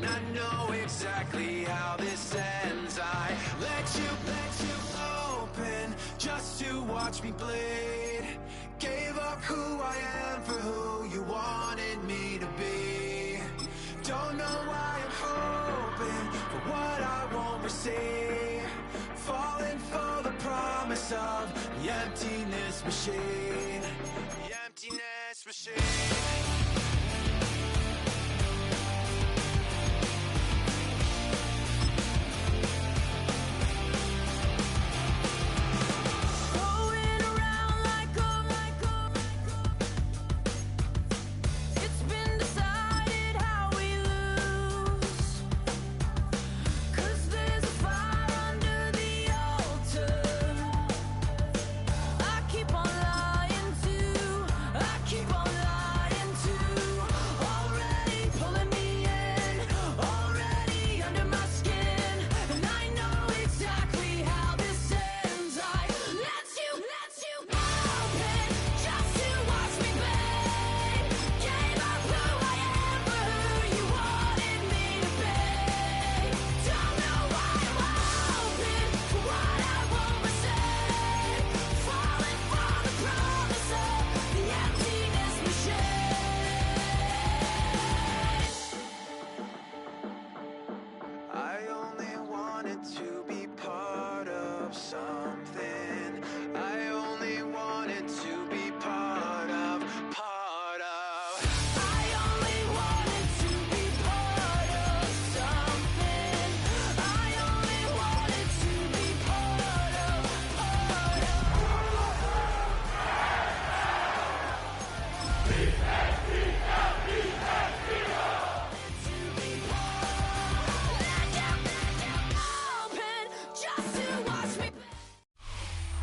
and I know exactly how this ends. I let you open just to watch me bleed. Gave up who I am for who you wanted me to be. Don't know why I'm hoping for what I won't receive. Falling for the promise of the emptiness machine. The emptiness machine.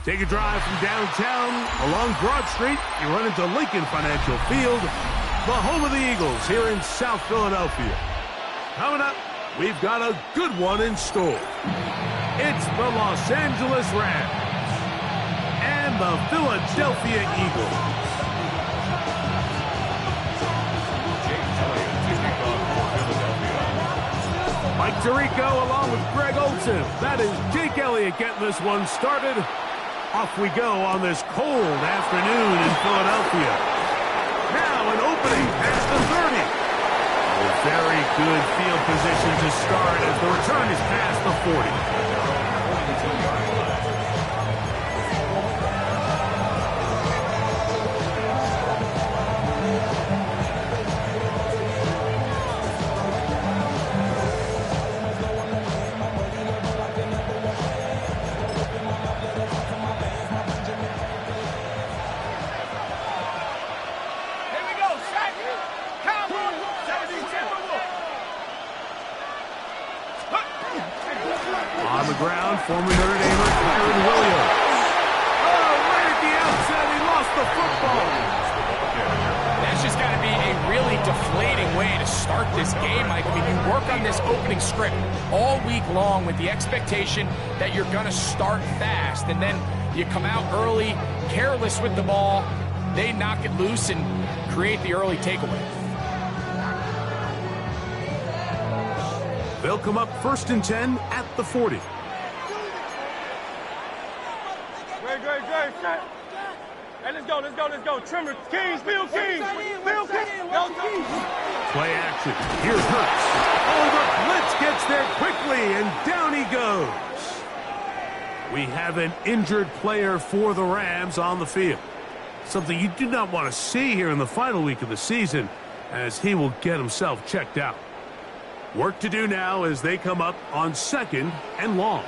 Take a drive from downtown along Broad Street. You run into Lincoln Financial Field, the home of the Eagles here in South Philadelphia. Coming up, we've got a good one in store. It's the Los Angeles Rams and the Philadelphia Eagles. Mike Tirico along with Greg Olsen. That is Jake Elliott getting this one started. Off we go on this cold afternoon in Philadelphia. Now an opening past the 30. A very good field position to start as the return is past the 40. On the ground, former Notre Damer Kyren Williams. Oh, right at the outset, he lost the football. That's just got to be a really deflating way to start this game, Mike. I mean, you work on this opening script all week long with the expectation that you're going to start fast, and then you come out early, careless with the ball. They knock it loose and create the early takeaway. They'll come up 1st and 10 at the 40. Great. Hey, let's go. Trimmer, Kings, Bill Kings. Play action. Here's Hurts. Oh, the blitz gets there quickly, and down he goes. We have an injured player for the Rams on the field. Something you do not want to see here in the final week of the season, as he will get himself checked out. Work to do now as they come up on 2nd and long.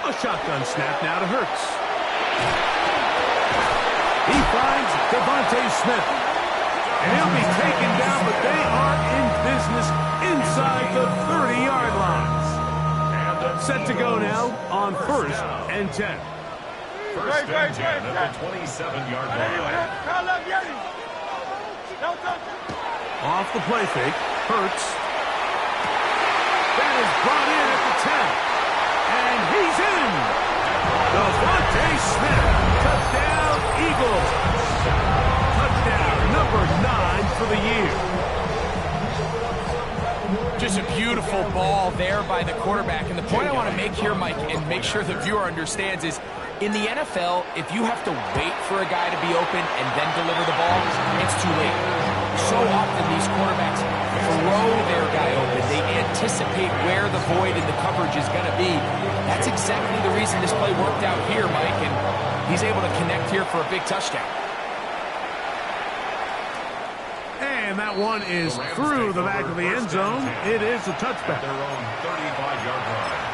A shotgun snap now to Hurts. He finds Devontae Smith. And he'll be taken down, but they are in business inside the 30-yard line. Set to go now on 1st and 10. 1st and 10 at the 27-yard line. Off the play fake, Hurts. That is brought in at the 10. And he's in. Devontae Smith. Touchdown, Eagles. Touchdown number 9 for the year. just a beautiful ball there by the quarterback. And the point I want to make here, Mike, and make sure the viewer understands is, in the NFL, if you have to wait for a guy to be open and then deliver the ball, it's too late. So often these quarterbacks throw their guy open. They anticipate where the void in the coverage is going to be. That's exactly the reason this play worked out here, Mike, and he's able to connect here for a big touchdown. And that one is through the back of the end zone. It is a touchback. Their own 35-yard line.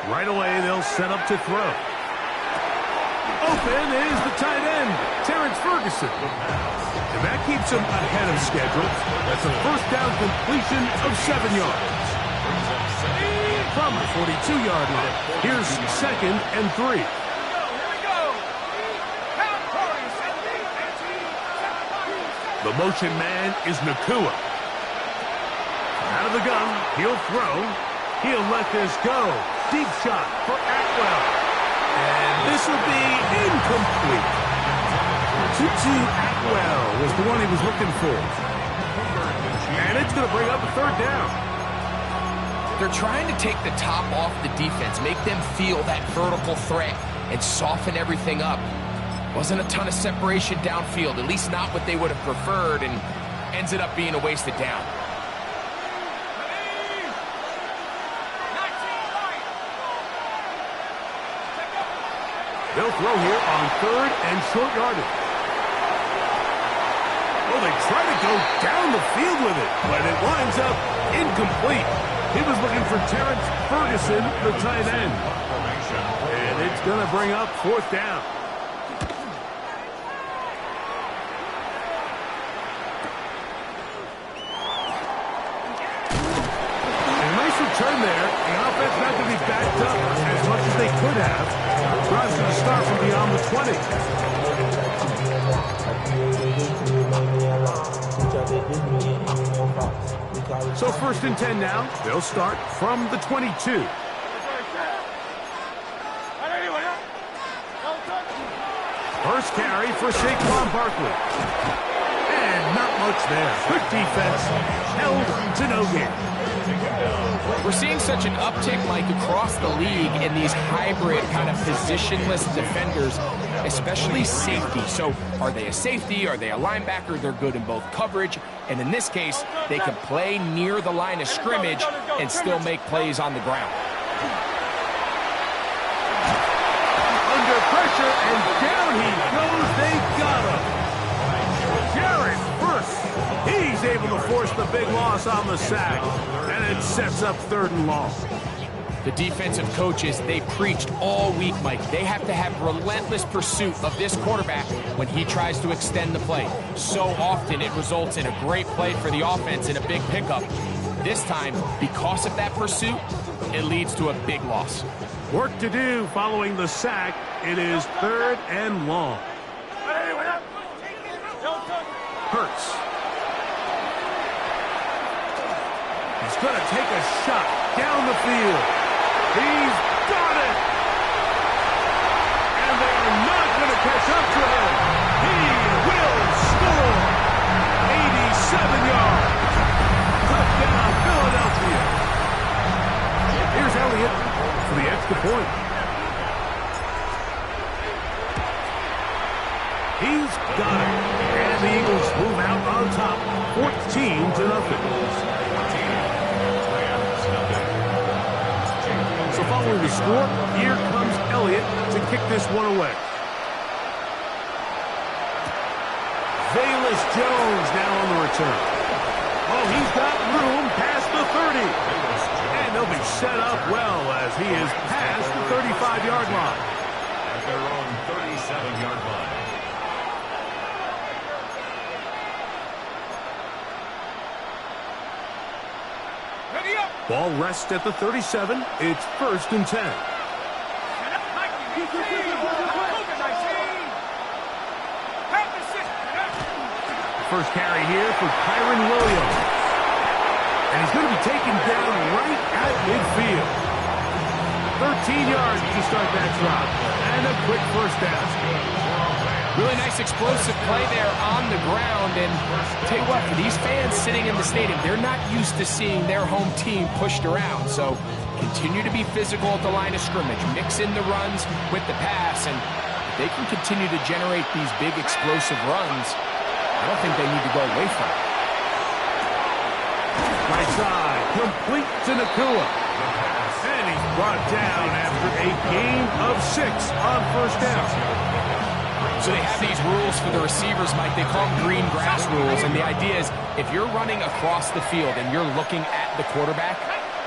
Right away, they'll set up to throw. Open is the tight end, Terrence Ferguson. And that keeps him ahead of schedule. That's a first down completion of 7 yards. From the 42-yard line, here's 2nd and 3. The motion man is Nakua. Out of the gun, he'll throw. He'll let this go. Deep shot for Atwell. And this will be incomplete. Tutu Atwell was the one he was looking for. And it's going to bring up a 3rd down. They're trying to take the top off the defense, make them feel that vertical threat, and soften everything up. Wasn't a ton of separation downfield, at least not what they would have preferred, and ends it up being a wasted down. They'll throw here on 3rd and short yardage. Oh, they try to go down the field with it, but it winds up incomplete. He was looking for Terrence Ferguson, the tight end. And it's going to bring up 4th down. And a nice return there. The offense not going to be backed up as much as they could have. Drive's going to start from beyond the 20. So 1st and 10 now. They'll start from the 22. First carry for Saquon Barkley. And not much there. Good defense. Held to no gain. We're seeing such an uptick, Mike, across the league in these hybrid kind of positionless defenders, especially safety. So are they a safety? Are they a linebacker? They're good in both coverage. And in this case, they can play near the line of scrimmage and still make plays on the ground. Under pressure, and down he goes. They got him. Jared Verse. He's able to force the big loss on the sack. And it sets up 3rd and long. The defensive coaches, they preached all week, Mike. They have to have relentless pursuit of this quarterback when he tries to extend the play. So often it results in a great play for the offense and a big pickup. This time, because of that pursuit, it leads to a big loss. Work to do following the sack. It is 3rd and long. Hurts. He's going to take a shot down the field. He's got it. And they are not going to catch up to him. He will score. 87 yards. Touchdown, Philadelphia. Here's Elliott for the extra point. He's got it. And the Eagles move out on top. 14-0. So following the score, here comes Elliott to kick this one away. Velus Jones now on the return. Oh, he's got room past the 30. And they'll be set up well as he is past the 35-yard line. At their own 37-yard line. Ball rests at the 37. It's 1st and 10. First carry here for Kyron Williams. And he's going to be taken down right at midfield. 13 yards to start that drop. And a quick first down. Really nice explosive play there on the ground. And tell you what, for these fans sitting in the stadium, they're not used to seeing their home team pushed around. So continue to be physical at the line of scrimmage. Mix in the runs with the pass. And if they can continue to generate these big explosive runs, I don't think they need to go away from it. Right side, complete to Nacua. And he's brought down after a gain of 6 on first down. So they have these rules for the receivers, Mike. They call them green grass rules. And the idea is if you're running across the field and you're looking at the quarterback,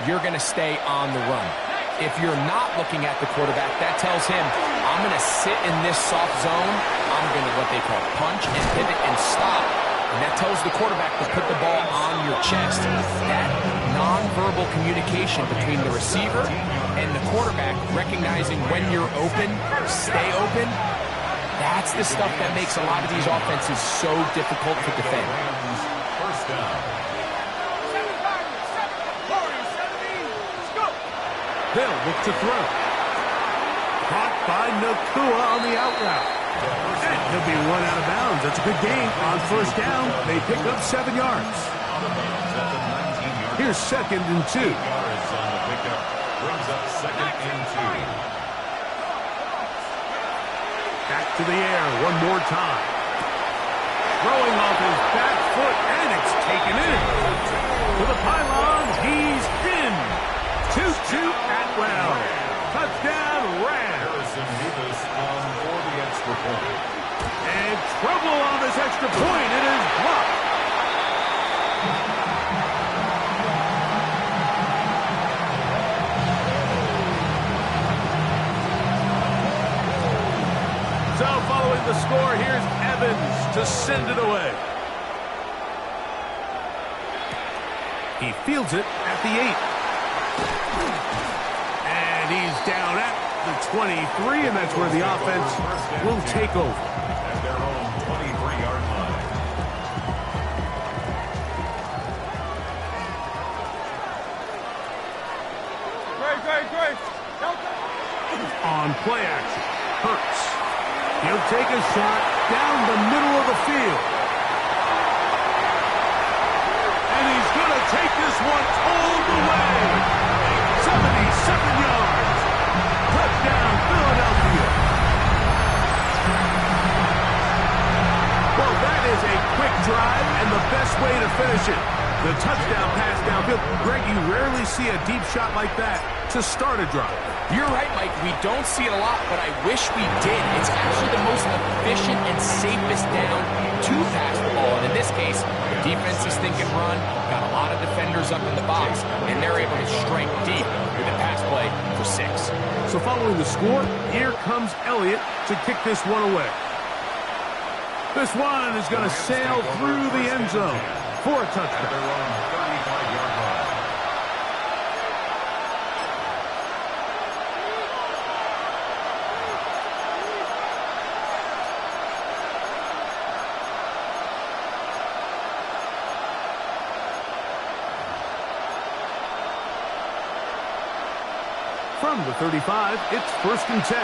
you're going to stay on the run. If you're not looking at the quarterback, that tells him, I'm going to sit in this soft zone. I'm going to what they call punch and pivot and stop. And that tells the quarterback to put the ball on your chest. That nonverbal communication between the receiver and the quarterback, recognizing when you're open, stay open, that's the stuff that makes a lot of these offenses so difficult to defend. First down. They'll look to throw. Caught by Nacua on the out route. And he'll be run out of bounds. That's a good gain on first down. They pick up 7 yards. Here's 2nd and 2. Yards on the pickup. Brings up 2nd and 2. Back to the air one more time. Throwing off his back foot, and it's taken in. To the pylon, he's in. 2-2 Atwell. Touchdown, Rams. Harrison Davis on for the extra point. And trouble on this extra point. It is blocked. So following the score, here's Evans to send it away. He fields it at the 8. And he's down at the 23, and that's where the offense will take over. At their own 23-yard line. Great. On play action, Hurts. He'll take a shot down the middle of the field. And he's going to take this one all the way. 77 yards. Touchdown, Philadelphia. Well, that is a quick drive and the best way to finish it. The touchdown pass downfield. Greg, you rarely see a deep shot like that to start a drive. You're right, Mike. We don't see it a lot, but I wish we did. It's actually the most efficient and safest down to pass the ball. And in this case, the defense is thinking run, got a lot of defenders up in the box, and they're able to strike deep with a pass play for 6. So following the score, here comes Elliott to kick this one away. This one is going to sail through the end zone for a At touchdown. their own 35-yard line. From the 35, it's 1st and 10.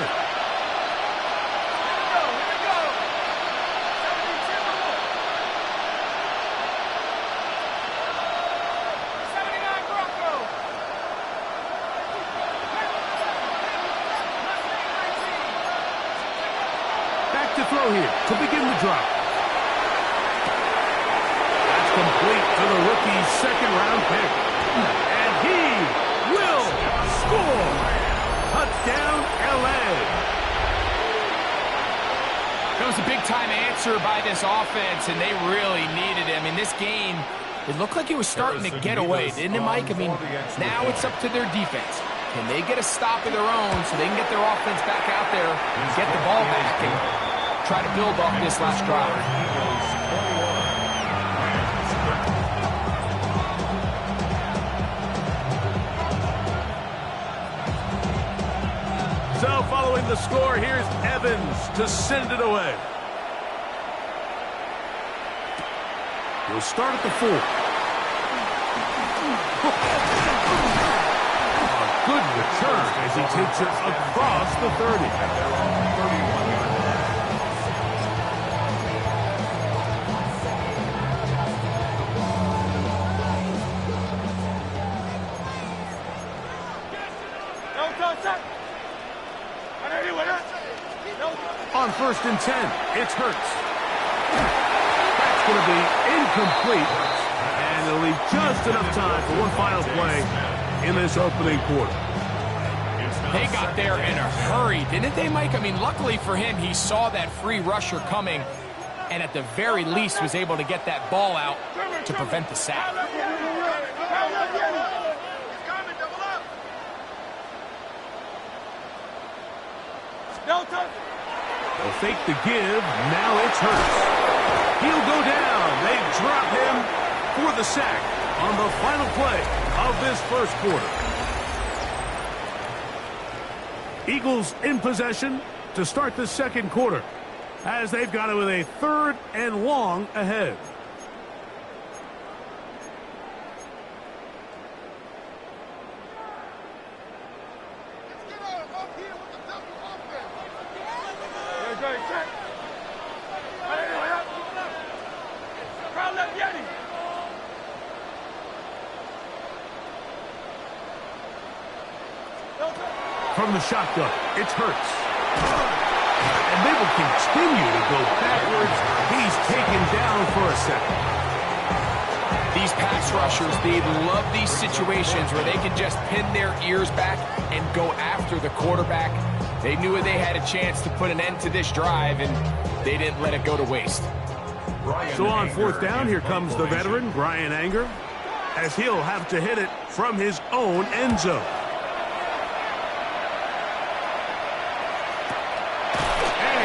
Back to throw here to begin the drop. That's complete to the rookie's 2nd-round pick. And he will score. Touchdown, L.A. That was a big-time answer by this offense, and they really needed it. I mean, this game, it looked like it was starting to get away, didn't it, Mike? I mean, now it's up to their defense. Can they get a stop of their own so they can get their offense back out there and get the ball back and try to build off this last drive? So following the score, here's Evans to send it away. We'll start at the 4. A good return as he takes it across the 30. On 1st and 10, it's Hurts. That's going to be incomplete, and it'll leave just enough time for one final play in this opening quarter. They got there in a hurry, didn't they, Mike? I mean, luckily for him, he saw that free rusher coming, and at the very least was able to get that ball out to prevent the sack. They'll fake the give. Now it's Hurts. He'll go down. They drop him for the sack on the final play of this first quarter. Eagles in possession to start the second quarter as they've got it with a 3rd and long ahead. From the shotgun, it's Hurts. And they will continue to go backwards. He's taken down for a second. These pass rushers, they love these situations where they can just pin their ears back and go after the quarterback. They knew they had a chance to put an end to this drive, and they didn't let it go to waste. So on 4th down, here comes the veteran, Bryan Anger, as he'll have to hit it from his own end zone.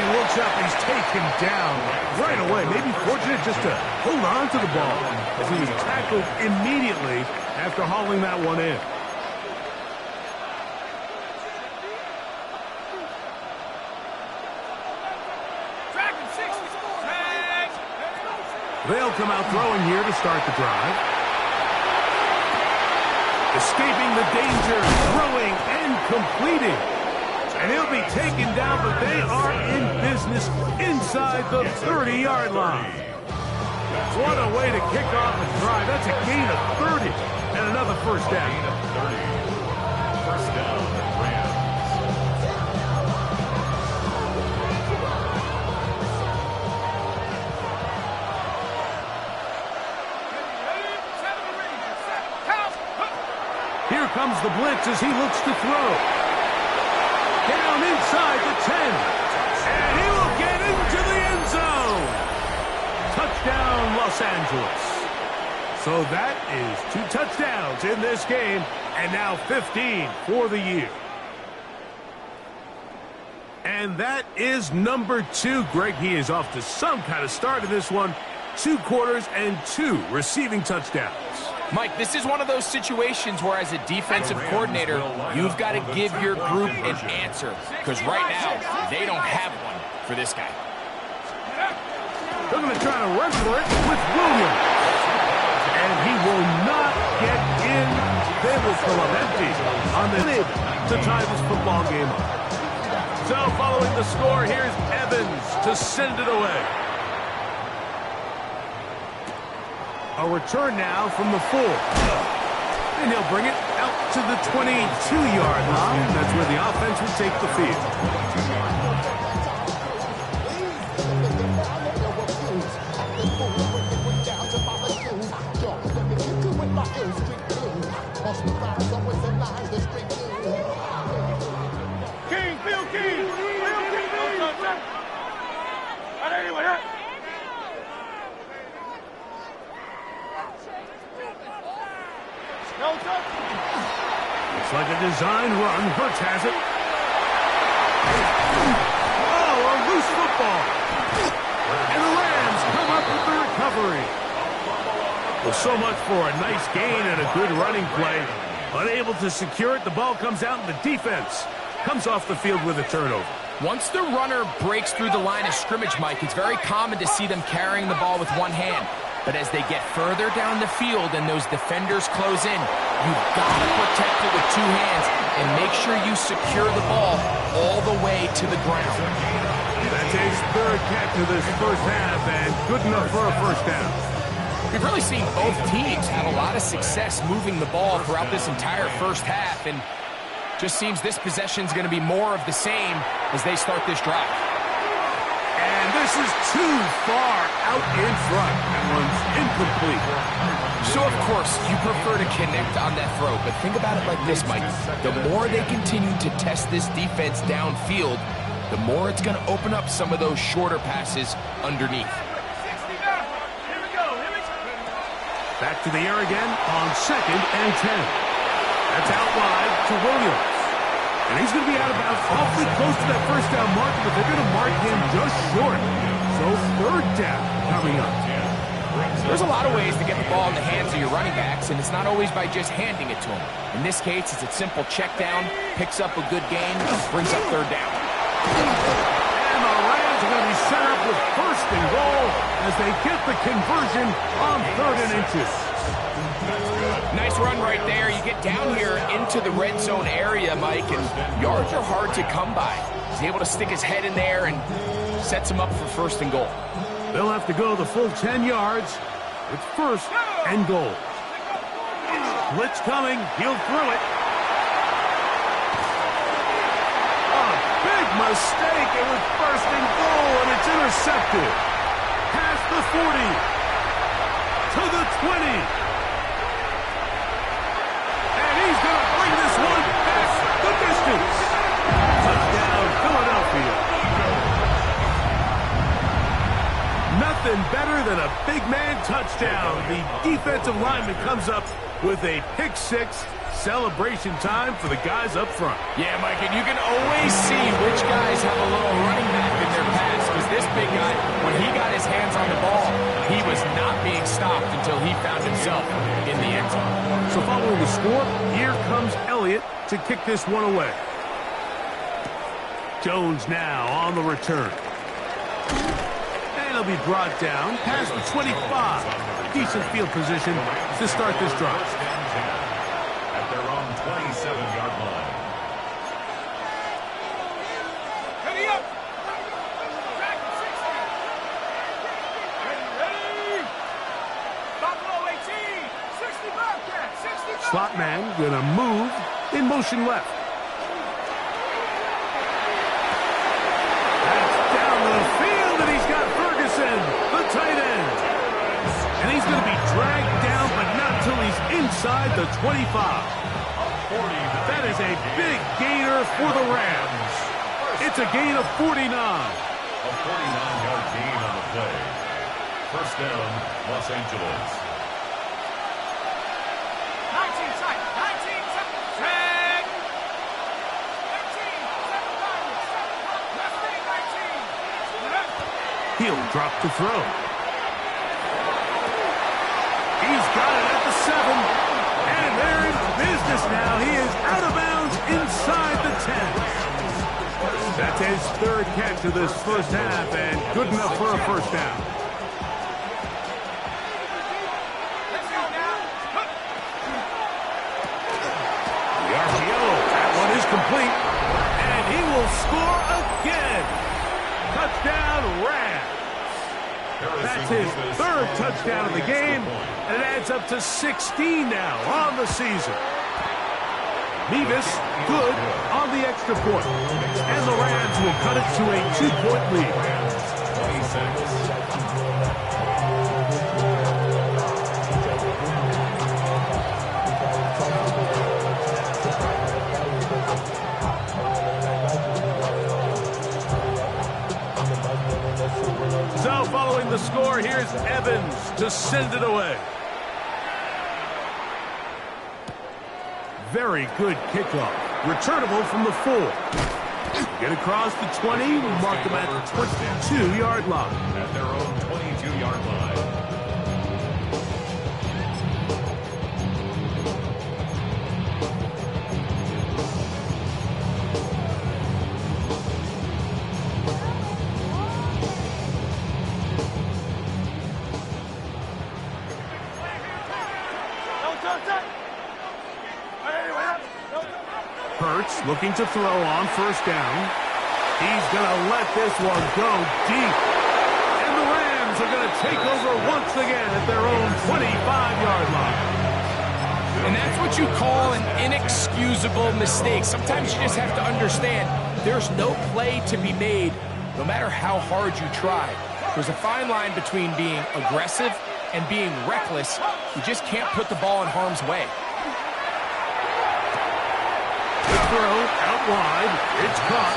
Looks up, he's taken down right away. Maybe fortunate just to hold on to the ball as he was tackled immediately after hauling that one in. They'll come out throwing here to start the drive. Escaping the danger, throwing and completing. And he'll be taken down, but they are in business inside the 30-yard line. What a way to kick off a drive. That's a gain of 30 and another first down. First down, Rams. Here comes the blitz as he looks to throw. Down inside the 10. And he will get into the end zone. Touchdown, Los Angeles. So that is 2 touchdowns in this game, and now 15 for the year. And that is number 2. Greg, he is off to some kind of start in this one. 2 quarters and 2 receiving touchdowns. Mike, this is one of those situations where as a defensive coordinator, you've got to give your group an answer. Because right now, they don't have one for this guy. They're going to try to run for it with Williams. And he will not get in. They will fill up empty on the lid to tie this football game up. So following the score, here's Evans to send it away. A return now from the 4. And he'll bring it out to the 22-yard line. That's where the offense will take the field. King, Bill King! Bill King! It's like a design run. Hurts has it. Oh, a loose football. And the Rams come up with the recovery. Well, so much for a nice gain and a good running play. Unable to secure it, the ball comes out, and the defense comes off the field with a turnover. Once the runner breaks through the line of scrimmage, Mike, it's very common to see them carrying the ball with one hand. But as they get further down the field and those defenders close in, you've got to protect it with two hands and make sure you secure the ball all the way to the ground. That's his third catch of this first half, and good enough for a first down. We've really seen both teams have a lot of success moving the ball throughout this entire first half, and just seems this possession is going to be more of the same as they start this drive. And this is too far out in front. That one's incomplete. So, of course, you prefer to connect on that throw, but think about it like this, Mike. The more they continue to test this defense downfield, the more it's going to open up some of those shorter passes underneath. Back to the air again on 2nd and 10. That's out wide to Williams. And he's going to be out of bounds awfully close to that first down marker, but they're going to mark him just short. So third down coming up. There's a lot of ways to get the ball in the hands of your running backs, and it's not always by just handing it to them. In this case, it's a simple check down, picks up a good gain, brings up third down. And the Rams are going to be set up with first and goal as they get the conversion on 3rd and inches. Nice run right there. You get down here into the red zone area, Mike, and yards are hard to come by. He's able to stick his head in there and sets him up for first and goal. They'll have to go the full 10 yards. It's first and goal. Blitz coming. He'll throw it. Big mistake. It was first and goal, and it's intercepted. Past the 40. To the 20. And he's going to bring this one back the distance. Touchdown, Philadelphia. Nothing better than a big man touchdown. The defensive lineman comes up with a pick six. Celebration time for the guys up front. Yeah, Mike, and you can always see which guys have a little running back in their pass, because this big guy, when he got his hands on the ball, he was not being stopped until he found himself in the end zone. So following the score, here comes Elliott to kick this one away. Jones now on the return. And he'll be brought down past the 25. Decent field position to start this drive. At their own 27-yard line. Ready up! Track 60! Ready! Buffalo 18! 60 Bobcat! 60 Bobcat! Slot man gonna move in motion left. That's down the field, and he's got Ferguson, the tight end. And he's gonna be dragged down, but not till he's inside the 25. That is a big gainer for the Rams. It's a gain of 49. A 49-yard gain on the play. First down, Los Angeles. 19 side! 19 side! Tag! 18! 7 He'll drop to throw. He's got it at the 7. And they're in business now. He is out of bounds inside the 10. That's his third catch of this first half, and good enough for a first down. Let's go now! The RPO, that one is complete. And he will score again. Touchdown, Rams. That's his third touchdown of the game, and it adds up to 16 now on the season. Mevis, good on the extra point. And the Rams will cut it to a 2-point lead. 26. So following the score, here's Evans to send it away. Very good kickoff. Returnable from the 4. Get across the 20, mark them at the 22-yard line. At their own 22-yard line. looking to throw on first down. He's going to let this one go deep. And the Rams are going to take over once again at their own 25-yard line. And that's what you call an inexcusable mistake. Sometimes you just have to understand there's no play to be made, no matter how hard you try. There's a fine line between being aggressive and being reckless. You just can't put the ball in harm's way. The throw out wide. It's caught.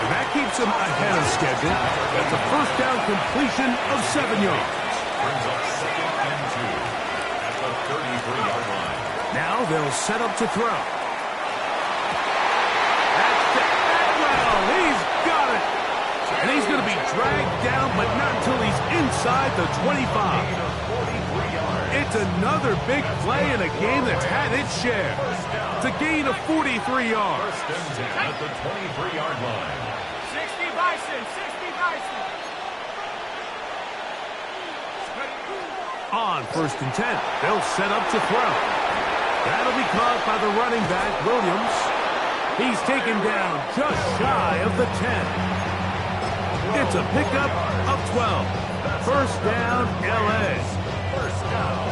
And that keeps him ahead of schedule. That's a first down completion of 7 yards. Brings up 2nd and 2 at the 33-yard line. Now they'll set up to throw. That's Atwell. He's got it. And he's going to be dragged down, but not until he's inside the 25. It's another big play in a game that's had its share. It's a gain of 43 yards. First and 10 at the 23-yard line. 60 Bison, 60 Bison. On first and 10, they'll set up to throw. That'll be caught by the running back, Williams. He's taken down just shy of the 10. It's a pickup of 12. First down, L.A.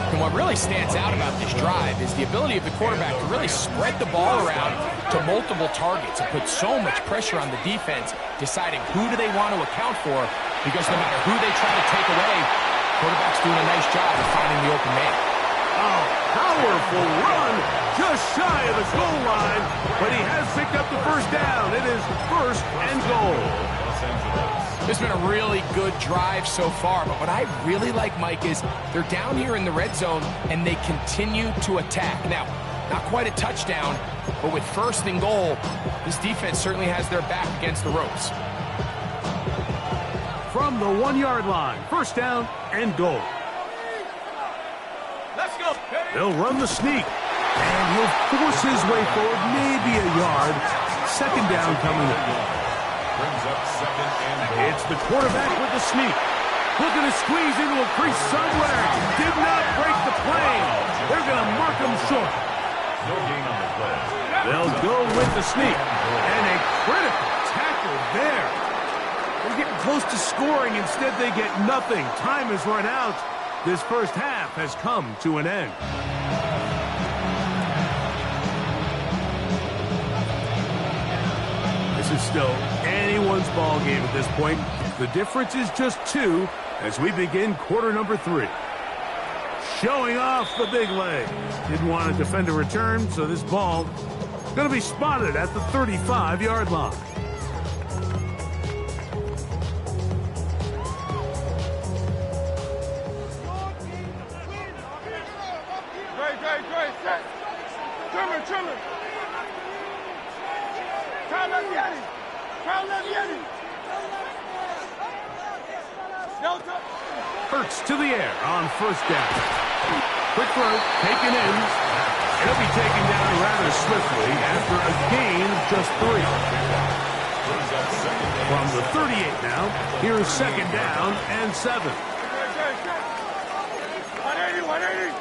And what really stands out about this drive is the ability of the quarterback to really spread the ball around to multiple targets and put so much pressure on the defense, deciding who do they want to account for, because no matter who they try to take away, quarterback's doing a nice job of finding the open man. Oh, powerful run just shy of the goal line, but he has picked up the first down. It is first and goal. Los Angeles. It's been a really good drive so far, but what I really like, Mike, is they're down here in the red zone and they continue to attack. Now, not quite a touchdown, but with first and goal, this defense certainly has their back against the ropes. From the 1-yard line, first down and goal. Let's go. They'll run the sneak, and he'll force his way forward, maybe a yard. Second down coming up. Brings up 2nd and goal. It's the quarterback with the sneak. Looking to squeeze into a crease somewhere. Did not break the plane. They're going to mark him short. No gain on the play. They'll go with the sneak. And a critical tackle there. They're getting close to scoring. Instead, they get nothing. Time has run out. This first half has come to an end. This is still anyone's ball game at this point. The difference is just 2 as we begin quarter number 3. Showing off the big leg. Didn't want to defend a return, so this ball is going to be spotted at the 35-yard line. Great, set. Trimmer. Crown left Yeti. Hurts to the air on first down. Quick throw, taken in. He'll be taken down rather swiftly after a gain of just 3. From the 38 now, here's second down and 7. 180.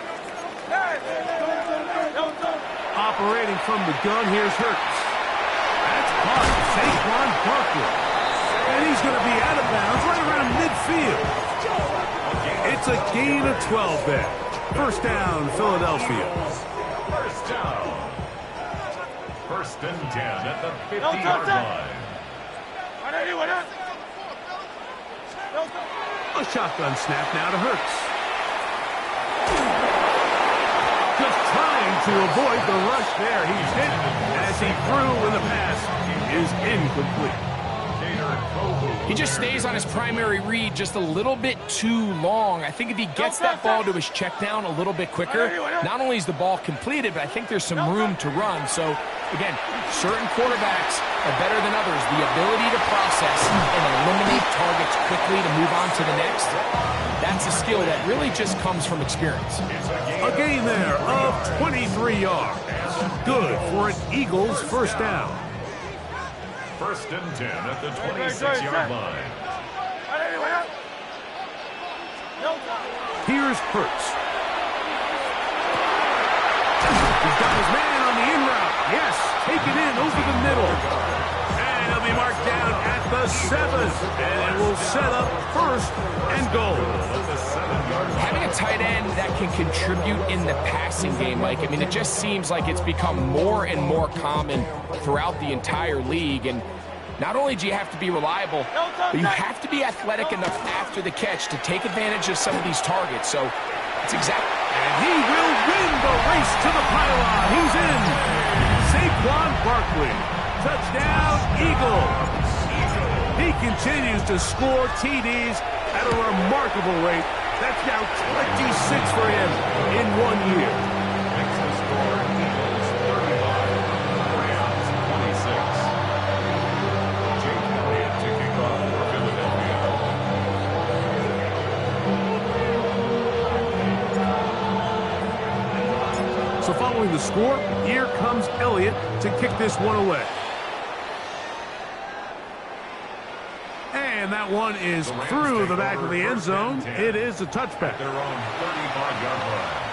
Operating from the gun, here's Hurts. That's caught, Saquon Barkley. And he's going to be out of bounds right around midfield. It's a gain of 12 there. First down, Philadelphia. First and 10 at the 50-yard line. A shotgun snap now to Hurts. Just trying to avoid the rush there. He's hit as he threw when the pass is incomplete. He just stays on his primary read just a little bit too long. I think if he gets that ball to his check down a little bit quicker, not only is the ball completed, but I think there's some room to run. So, again, certain quarterbacks are better than others. The ability to process and eliminate targets quickly to move on to the next, that's a skill that really just comes from experience. A gain there of 23 yards. Good for an Eagles first down. First and 10 at the 26-yard line. Here's Hurts. He's got his man on the in route. Yes, taken in over the middle. And he'll be marked down at the 7. And it will set up 1st and goal. Having a tight end that can contribute in the passing game, Mike, I mean, it just seems like it's become more and more common throughout the entire league. And not only do you have to be reliable, but you have to be athletic enough after the catch to take advantage of some of these targets. So it's exactly... And he will win the race to the pylon. He's in. Saquon Barkley. Touchdown, Eagles. He continues to score TDs at a remarkable rate. That's now 26 for him in 1 year. Makes the score Eagles 35, Rams 26. Jake Elliott to kick off for Philadelphia. So following the score, here comes Elliott to kick this one away. And that one is through the back of the end zone. It is a touchback. Their own 35-yard line.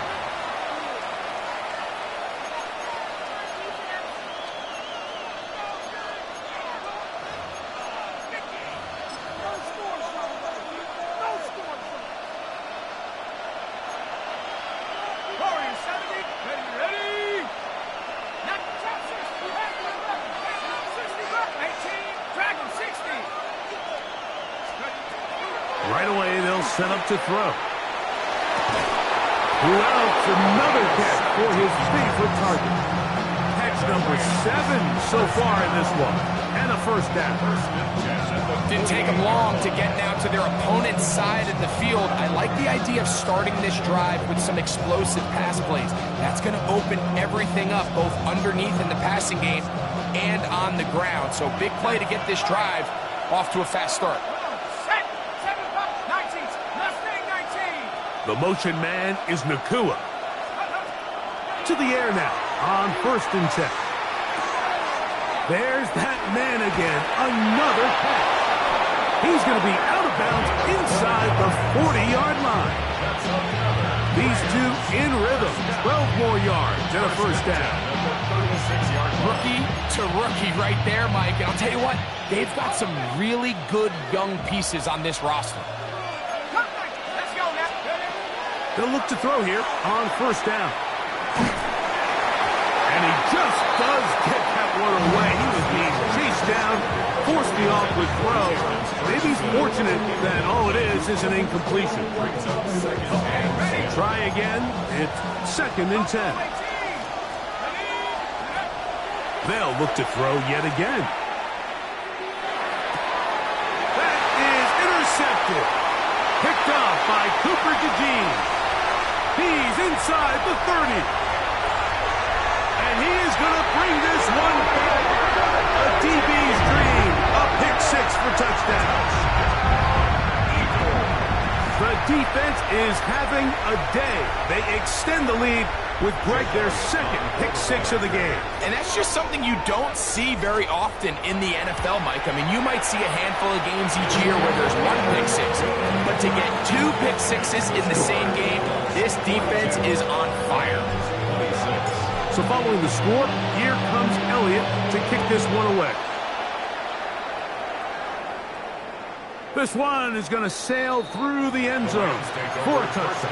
Right away, they'll set up to throw. Louds another catch for his favorite target. Catch number 7 so far in this one. And a 1st down. Didn't take them long to get now to their opponent's side of the field. I like the idea of starting this drive with some explosive pass plays. That's going to open everything up, both underneath in the passing game and on the ground. So big play to get this drive off to a fast start. The motion man is Nacua. To the air now on 1st and 10. There's that man again. Another pass. He's going to be out of bounds inside the 40-yard line. These two in rhythm. 12 more yards and a 1st down. Rookie to rookie right there, Mike. And I'll tell you what, they've got some really good young pieces on this roster. They'll look to throw here on 1st down. And he just does get that one away. He was being chased down, forced the awkward throw. Maybe he's fortunate that all it is an incompletion. Try again. It's 2nd and 10. They'll look to throw yet again. That is intercepted. Picked off by Cooper DeJean. He's inside the 30. And he is going to bring this one back. A DB's dream. A pick 6 for touchdowns. The defense is having a day. They extend the lead with Greg their 2nd pick 6 of the game. And that's just something you don't see very often in the NFL, Mike. I mean, you might see a handful of games each year where there's 1 pick 6. But to get 2 pick 6s in the same game, this defense is on fire. So following the score, here comes Elliott to kick this one away. This one is going to sail through the end zone for a touchdown.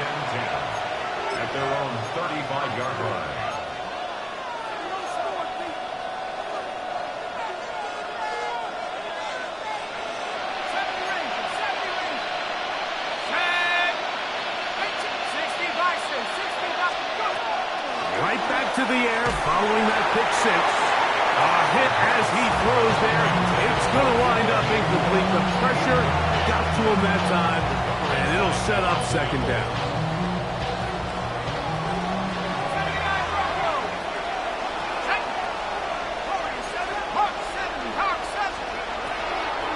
At their own 35-yard line. Right back to the air following that pick 6. A hit as he throws there. It's going to wind up incomplete. The pressure got to him that time, and it'll set up 2nd down.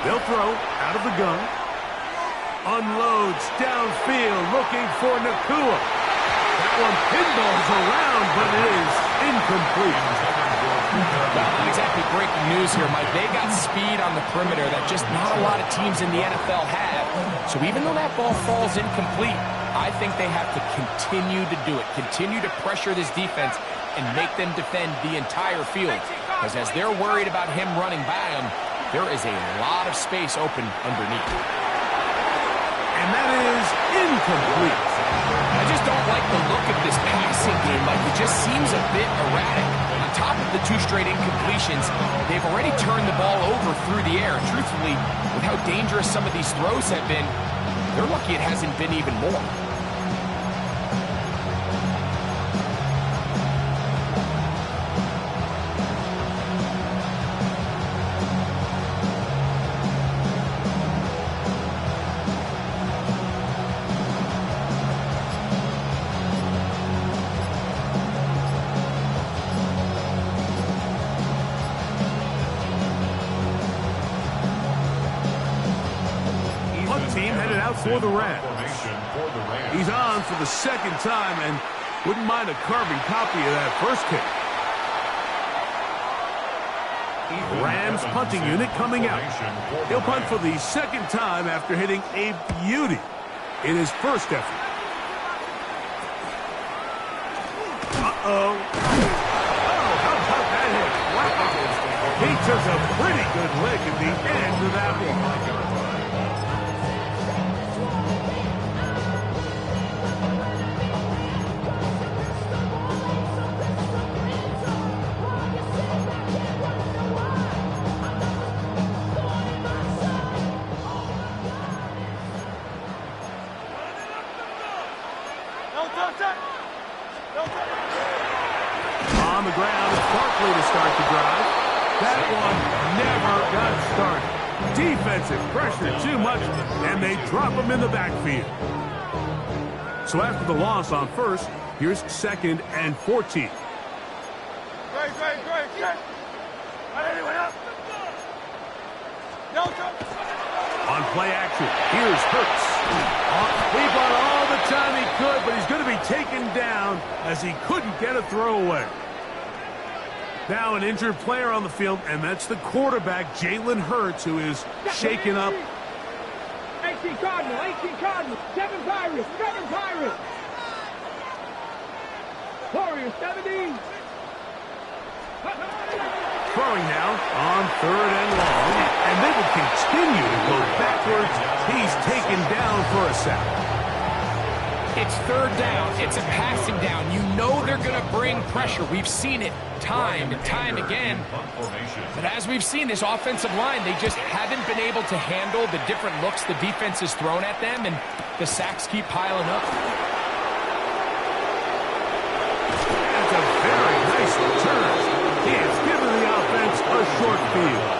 They'll throw out of the gun. Unloads downfield looking for Nacua. That one pinballs around, but it is incomplete. Not exactly breaking news here, Mike. They got speed on the perimeter that just not a lot of teams in the NFL have. So even though that ball falls incomplete, I think they have to continue to do it. Continue to pressure this defense and make them defend the entire field. because as they're worried about him running by them, there is a lot of space open underneath. And that is incomplete. I just don't like the look of this passing game. Like, it just seems a bit erratic. On top of the 2 straight incompletions, they've already turned the ball over through the air. Truthfully, with how dangerous some of these throws have been, they're lucky it hasn't been even more. Team headed out for the Rams. He's on for the second time and wouldn't mind a carbon copy of that first kick. The Rams punting unit coming out. He'll punt for the second time after hitting a beauty in his first effort. Uh-oh. Oh, how about that hit? Wow. He took a pretty good lick at the end of that one. On the ground, it's Barkley to start the drive. That one never got started. Defensive pressure too much, and they drop him in the backfield. So after the loss on first, here's 2nd and 14. On play action, here's Hurts. He bought all the time he could, but he's going to be taken down as he couldn't get a throwaway. Now an injured player on the field, and that's the quarterback, Jalen Hurts, who is shaken up. 18 Cardinal, 7 Pirates, 7 Pirates. Warriors, 17. Throwing now on 3rd and long, and they will continue to go backwards. He's taken down for a sack. It's 3rd down. It's a passing down. You know they're going to bring pressure. We've seen it time and time again. But as we've seen, this offensive line, they just haven't been able to handle the different looks the defense has thrown at them, and the sacks keep piling up. That's a very nice return. He has given the offense a short field.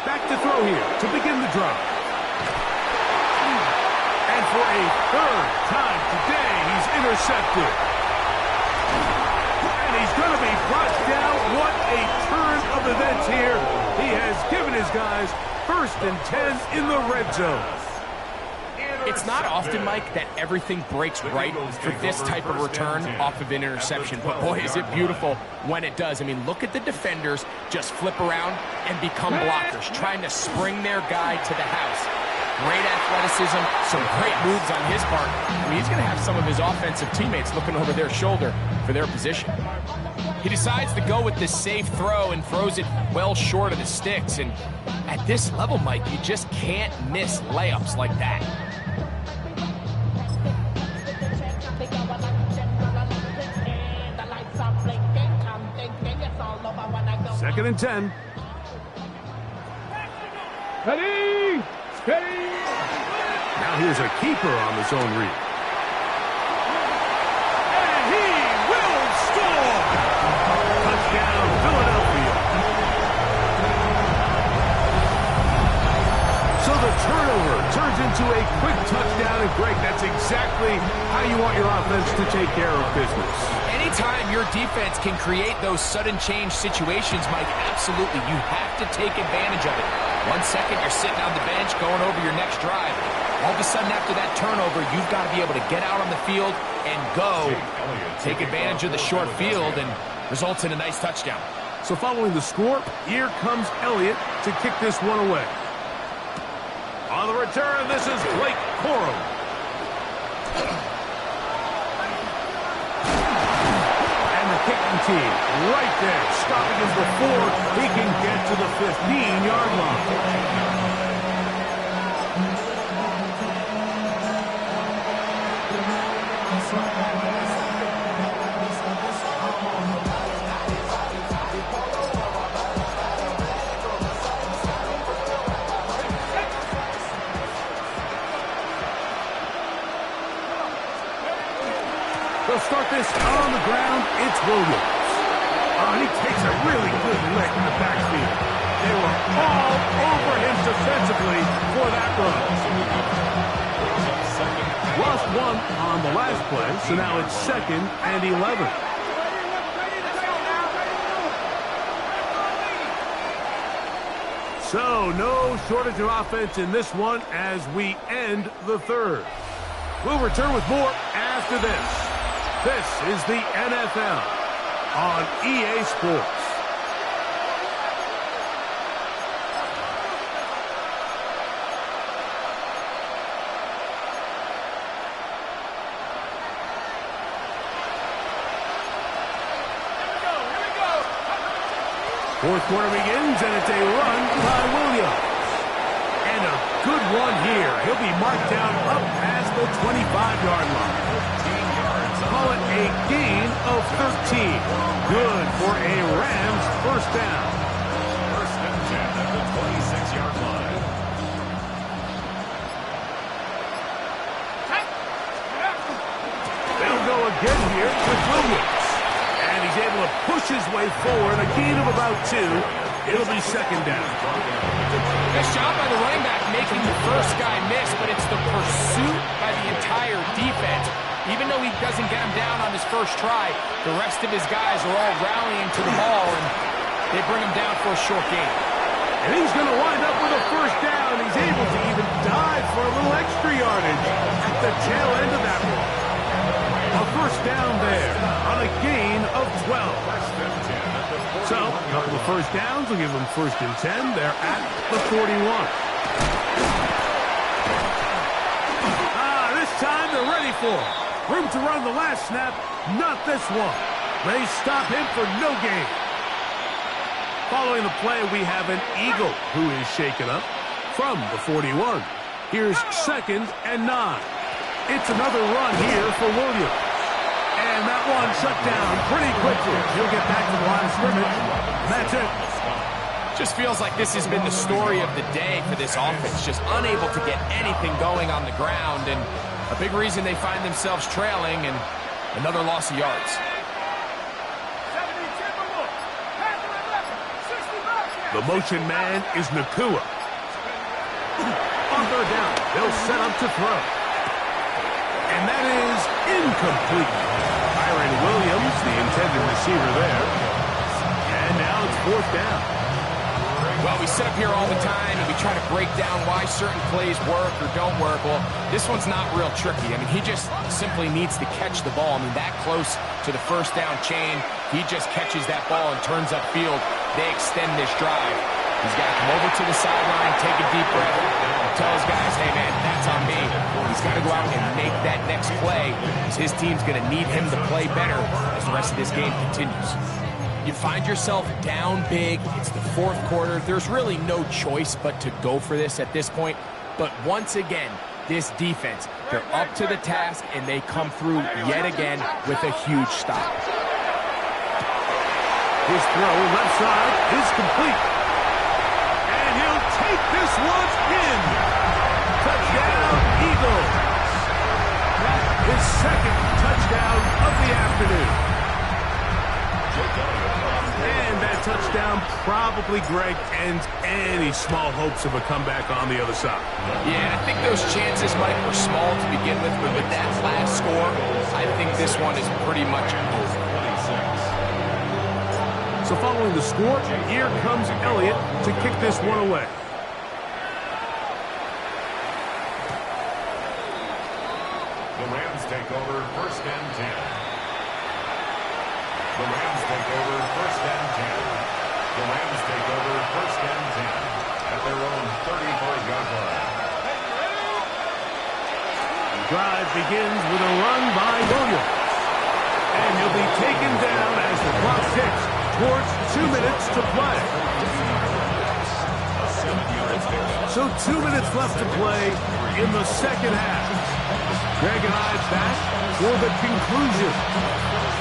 Back to throw here to begin the drive. And for a 3rd time today, he's intercepted. And he's going to be brought down. What a turn of events here. He has given his guys 1st and 10 in the red zone. It's not often, Mike, that everything breaks right for this type of return off of an interception. But, boy, is it beautiful when it does. I mean, look at the defenders just flip around and become blockers, trying to spring their guy to the house. Great athleticism, some great moves on his part. I mean, he's going to have some of his offensive teammates looking over their shoulder for their position. He decides to go with this safe throw and throws it well short of the sticks. And at this level, Mike, you just can't miss layups like that. 2nd and 10. Steady! Steady! Now here's a keeper on the zone read. And he will score! Touchdown, Philadelphia. So the turnover turns into a quick touchdown, and Greg, that's exactly how you want your offense to take care of business. Anytime your defense can create those sudden change situations, Mike, absolutely, you have to take advantage of it. 1 second, you're sitting on the bench going over your next drive. All of a sudden, after that turnover, you've got to be able to get out on the field and go. Take advantage of the short field, and results in a nice touchdown. So following the score, here comes Elliott to kick this one away. On the return, this is Blake Corum. And the kicking team right there, stopping him before he can get to the 15-yard line. They'll start this on the ground. It's Williams. And he takes a really good lick in the backfield. They were all over him defensively for that run. Lost one on the last play, so now it's 2nd and 11. So no shortage of offense in this one as we end the third. We'll return with more after this. This is the NFL on EA Sports. Fourth quarter begins, and it's a run by Williams. And a good one here. He'll be marked down up past the 25-yard line. Call it a gain of 13. Good for a Rams first down. 1st and 10 at the 26-yard line. They'll go again here with Williams. And he's able to push his way forward. A gain of about 2. It'll be 2nd down. Nice job by the running back making the first guy miss, but it's the pursuit by the entire defense. Even though he doesn't get him down on his first try, the rest of his guys are all rallying to the ball, and they bring him down for a short gain. And he's going to wind up with a first down. He's able to even dive for a little extra yardage at the tail end of that one. A first down there on a gain of 12. So, a couple of first downs will give them 1st and 10. They're at the 41. This time they're ready for it. Room to run the last snap, not this one. They stop him for no gain. Following the play, we have an Eagle who is shaken up from the 41. Here's 2nd and 9. It's another run here for Williams. And that one shut down pretty quickly. He'll get back to the line of scrimmage. That's it. Just feels like this has been the story of the day for this offense. Just unable to get anything going on the ground, and a big reason they find themselves trailing, and another loss of yards. The motion man is Nakua. On 3rd down, they'll set up to throw. And that is incomplete. Kyren Williams, the intended receiver there. And now it's 4th down. Well, we sit up here all the time and we try to break down why certain plays work or don't work. Well, this one's not real tricky. I mean, he just simply needs to catch the ball. I mean, that close to the first down chain, he just catches that ball and turns upfield. They extend this drive. He's got to come over to the sideline, take a deep breath, and tell his guys, hey, man, that's on me. He's got to go out and make that next play because his team's going to need him to play better as the rest of this game continues. You find yourself down big. It's the 4th quarter. There's really no choice but to go for this at this point. But once again, this defense, they're up to the task, and they come through yet again with a huge stop. His throw left side is complete. And he'll take this one in. Touchdown, Eagles. His 2nd touchdown of the afternoon. And that touchdown probably, Greg, ends any small hopes of a comeback on the other side. Yeah, I think those chances, Mike, were small to begin with, but with that last score, I think this one is pretty much over. So following the score, here comes Elliott to kick this one away. take over 1st and 10. The Rams take over 1st and 10. The Rams take over 1st and 10 at their own 35-yard line. The drive begins with a run by Williams. And he'll be taken down as the clock ticks towards 2 minutes to play. So 2 minutes left to play in the second half. Greg and I back for the conclusion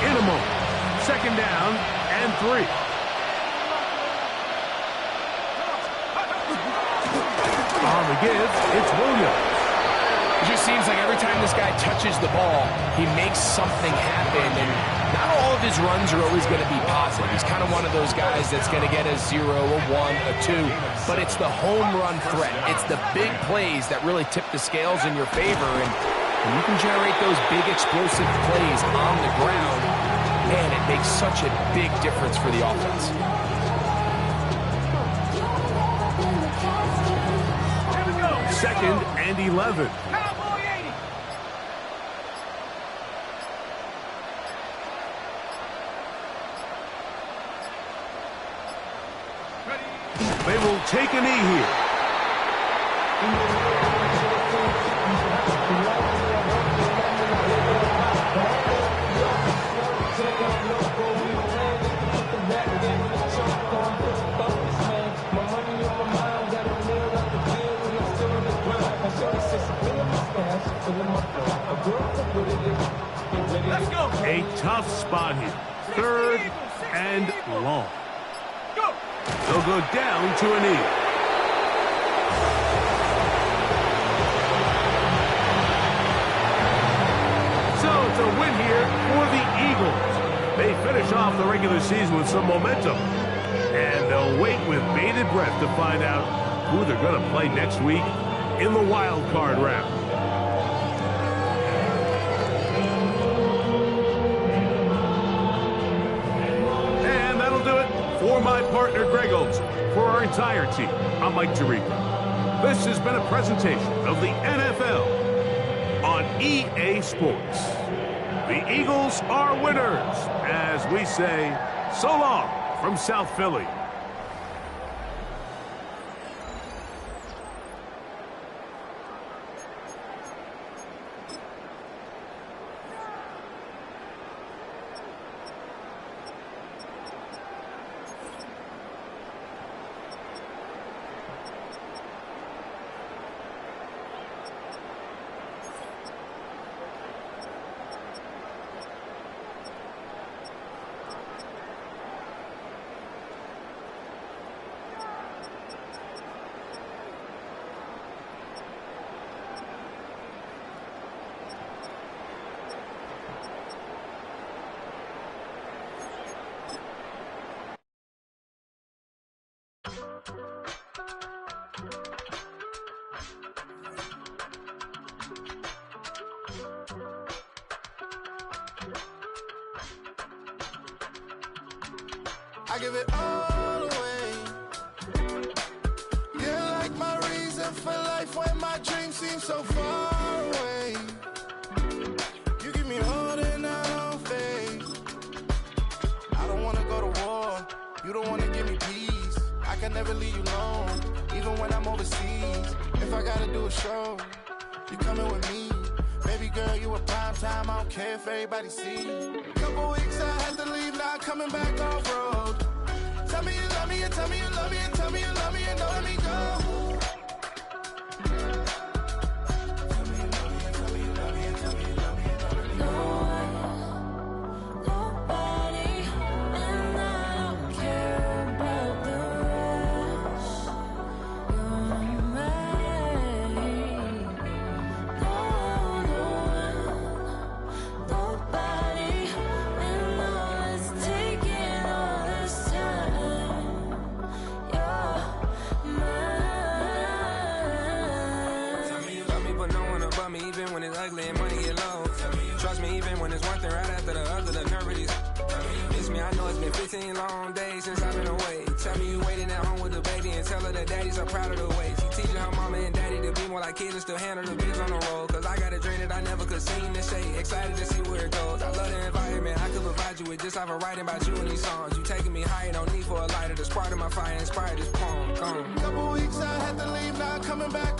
in a moment. 2nd down and 3. On the give, it's Williams. It just seems like every time this guy touches the ball, he makes something happen, and not all of his runs are always going to be positive. He's kind of one of those guys that's going to get a 0, a 1, a 2, but it's the home run threat. It's the big plays that really tip the scales in your favor, and when you can generate those big explosive plays on the ground, man, it makes such a big difference for the offense. 2nd and 11. Cowboy 80. They will take a knee here. Let's go. A tough spot here. 3rd and long. Go. They'll go down to a knee. So it's a win here for the Eagles. They finish off the regular season with some momentum. And they'll wait with bated breath to find out who they're going to play next week in the wild card round. And that'll do it for my partner Greg Olsen. For our entire team, I'm Mike Tirico. This has been a presentation of the NFL on EA Sports. The Eagles are winners, as we say, so long from South Philly. I give it all away. You're like my reason for life when my dreams seem so far away. You give me holding out on faith. I don't wanna go to war. You don't wanna give me peace. I can never leave you alone, even when I'm overseas. If I gotta do a show, you coming with me. Baby girl, you a prime time. I don't care if everybody see. Couple weeks I had to leave, now coming back off road. Tell me you love me and tell me you love me and tell me you love me and don't let me go. Even when it's ugly and money get low. Trust me, even when it's one thing right after the other, the nerve really miss me. I know it's been 15 long days since I've been away. Tell me you waiting at home with the baby and tell her that daddy's so proud of the way. She teaching her mama and daddy to be more like kids and still handle the bigs on the road. Cause I got a dream that I never could sing to say. Excited to see where it goes. I love the environment. I could provide you with just like a writing about you in these songs. You taking me higher, no need for a lighter. The spark of my fire inspired this poem. Couple weeks I had to leave, now coming back